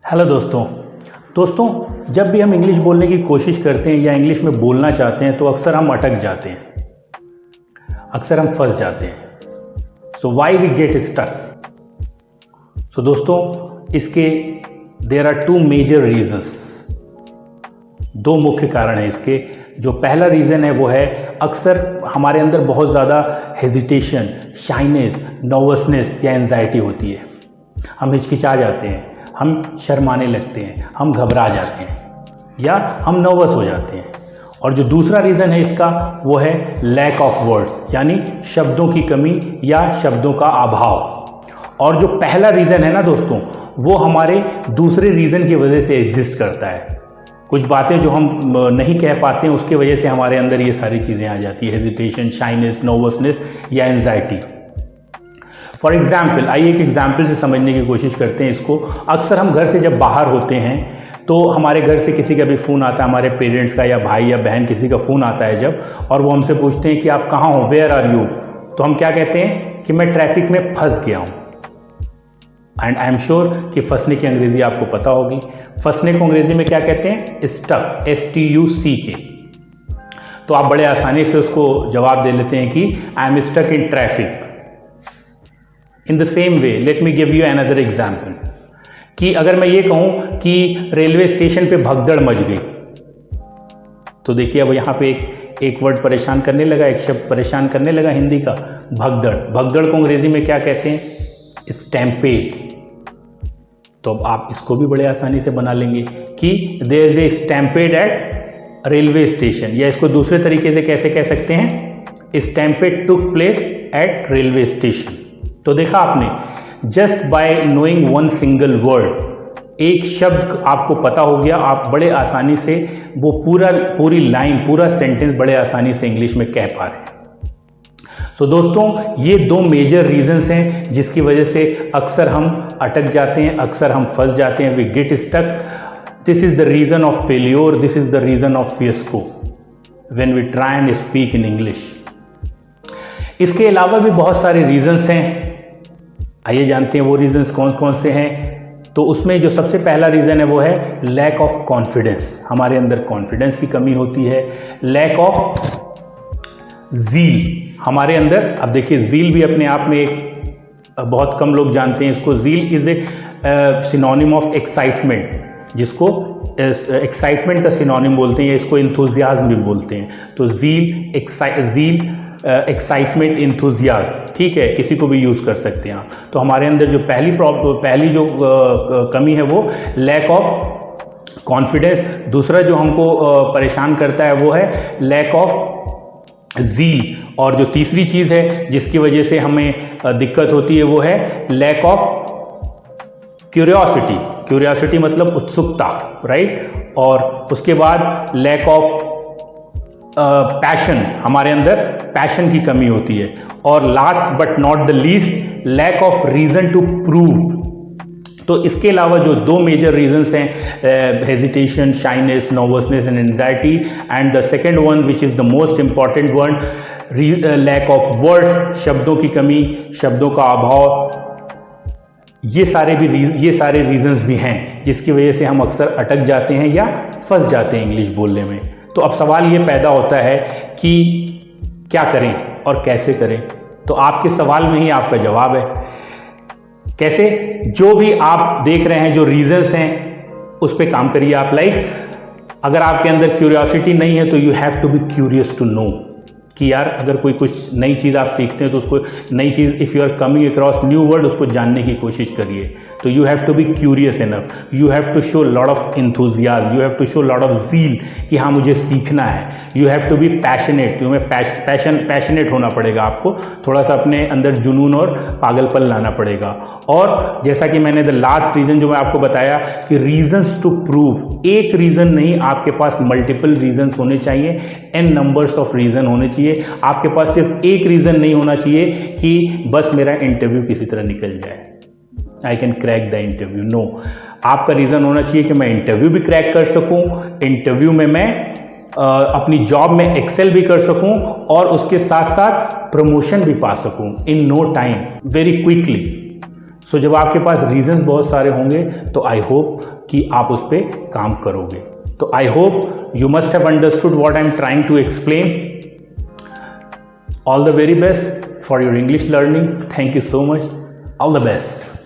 Hello दोस्तों, जब भी हम इंग्लिश बोलने की कोशिश करते हैं या इंग्लिश में बोलना चाहते हैं तो अक्सर हम अटक जाते हैं, अक्सर हम फंस जाते हैं। So why we get stuck? So दोस्तों, इसके there are two major reasons. दो मुख्य कारण हैं इसके। जो पहला रीज़न है वो है अक्सर हमारे अंदर बहुत ज़्यादा हेजिटेशन, शाइनेस, नर्वसनेस या एंजाइटी होती है। हम हिचकिचा जाते हैं, हम शर्माने लगते हैं, हम घबरा जाते हैं या हम नर्वस हो जाते हैं। और जो दूसरा रीज़न है इसका वो है लैक ऑफ वर्ड्स, यानी शब्दों की कमी या शब्दों का अभाव। और जो पहला रीज़न है ना दोस्तों, वो हमारे दूसरे रीज़न की वजह से एग्जिस्ट करता है। कुछ बातें जो हम नहीं कह पाते हैं उसके वजह से हमारे अंदर ये सारी चीज़ें आ जाती है, हेजिटेशन, शाइनेस, नर्वसनेस या एंजाइटी। फॉर एग्जाम्पल, आइए एक एग्जाम्पल से समझने की कोशिश करते हैं इसको। अक्सर हम घर से जब बाहर होते हैं तो हमारे घर से किसी का भी फ़ोन आता है, हमारे पेरेंट्स का या भाई या बहन किसी का फ़ोन आता है जब, और वो हमसे पूछते हैं कि आप कहाँ हो, वेयर आर यू, तो हम क्या कहते हैं कि मैं ट्रैफिक में फंस गया हूँ। एंड आई एम श्योर कि फंसने की अंग्रेज़ी आपको पता होगी। फंसने को अंग्रेज़ी में क्या कहते हैं? Stuck, STUCK। तो आप बड़े आसानी से उसको जवाब दे लेते हैं कि I am stuck in traffic. In the same way, let me give you another example कि अगर मैं ये कहूँ कि रेलवे स्टेशन पे भगदड़ मच गई, तो देखिए अब यहाँ पे एक वर्ड परेशान करने लगा, एक शब्द परेशान करने लगा हिंदी का, भगदड़। भगदड़ को अंग्रेजी में क्या कहते हैं? स्टैम्पेड। तो अब आप इसको भी बड़े आसानी से बना लेंगे कि there is a stampede at railway station, या इसको दूसरे तरीके से कैसे कह सकते हैं? Stampede took place at railway station. तो देखा आपने, just by knowing one single word, एक शब्द आपको पता हो गया, आप बड़े आसानी से वो पूरी लाइन, पूरा सेंटेंस बड़े आसानी से इंग्लिश में कह पा रहे हैं। सो दोस्तों, ये दो मेजर रीजंस हैं जिसकी वजह से अक्सर हम अटक जाते हैं, अक्सर हम फंस जाते हैं। We get stuck. This is the reason of failure, this is the reason of fiasco when we try and speak in English. इसके अलावा भी बहुत सारे रीजंस हैं। आइए जानते हैं वो रीजंस कौन कौन से हैं। तो उसमें जो सबसे पहला रीज़न है वो है लैक ऑफ कॉन्फिडेंस। हमारे अंदर कॉन्फिडेंस की कमी होती है। लैक ऑफ ज़ील हमारे अंदर, अब देखिए ज़ील भी अपने आप में एक बहुत कम लोग जानते हैं इसको। Zeal is a synonym of excitement, जिसको एक्साइटमेंट का सिनोनिम बोलते हैं, या इसको इंथुजियाज्म भी बोलते हैं। तो ज़ील, एक्साइटमेंट, इंथुजियाज्म, ठीक है, किसी को भी यूज़ कर सकते हैं आप। तो हमारे अंदर जो पहली जो कमी है वो लैक ऑफ कॉन्फिडेंस। दूसरा जो हमको परेशान करता है वो है लैक ऑफ ज़ील। और जो तीसरी चीज़ है जिसकी वजह से हमें दिक्कत होती है वो है लैक ऑफ क्यूरियोसिटी। क्यूरियोसिटी मतलब उत्सुकता, राइट। और उसके बाद लैक ऑफ पैशन, हमारे अंदर पैशन की कमी होती है। और last but not the least, lack of reason to prove. तो इसके अलावा जो दो मेजर रीजंस हैं, hesitation, shyness, nervousness and anxiety, and the second one which is the most important one, lack of words, शब्दों की कमी, शब्दों का अभाव। ये सारे रीजंस भी हैं जिसकी वजह से हम अक्सर अटक जाते हैं या फंस जाते हैं इंग्लिश बोलने में। तो अब सवाल ये पैदा होता है कि क्या करें और कैसे करें। तो आपके सवाल में ही आपका जवाब है। कैसे? जो भी आप देख रहे हैं, जो रीजंस हैं, उस पर काम करिए आप। अगर आपके अंदर क्यूरियोसिटी नहीं है तो you have to be curious to know कि यार अगर कोई कुछ नई चीज़ आप सीखते हैं तो उसको, नई चीज़, if you are coming across new word, उसको जानने की कोशिश करिए। तो you have to be curious enough, you have to show lot of enthusiasm, you have to show lot of zeal कि हाँ मुझे सीखना है। You have to be passionate, तुम्हें पैशनेट होना पड़ेगा आपको, थोड़ा सा अपने अंदर जुनून और पागलपन लाना पड़ेगा। और जैसा कि मैंने द लास्ट रीज़न जो मैं आपको बताया कि रीजंस टू प्रूव, एक रीज़न नहीं, आपके पास मल्टीपल रीजंस होने चाहिए, n नंबर्स ऑफ रीज़न होने चाहिए। आपके पास सिर्फ एक रीज़न नहीं होना चाहिए कि बस मेरा इंटरव्यू किसी तरह निकल जाए, I can crack the interview. No, आपका रीज़न होना चाहिए कि मैं इंटरव्यू भी क्रैक कर सकूं, इंटरव्यू में मैं अपनी जॉब में एक्सेल भी कर सकूं, और उसके साथ साथ प्रमोशन भी पा सकूं in no time, very quickly. So जब आपके पास रीजंस बहुत सारे होंगे तो आई होप कि आप उस पर काम करोगे। तो I hope you must have understood what I am trying to explain. All the very best for your English learning. Thank you so much. All the best.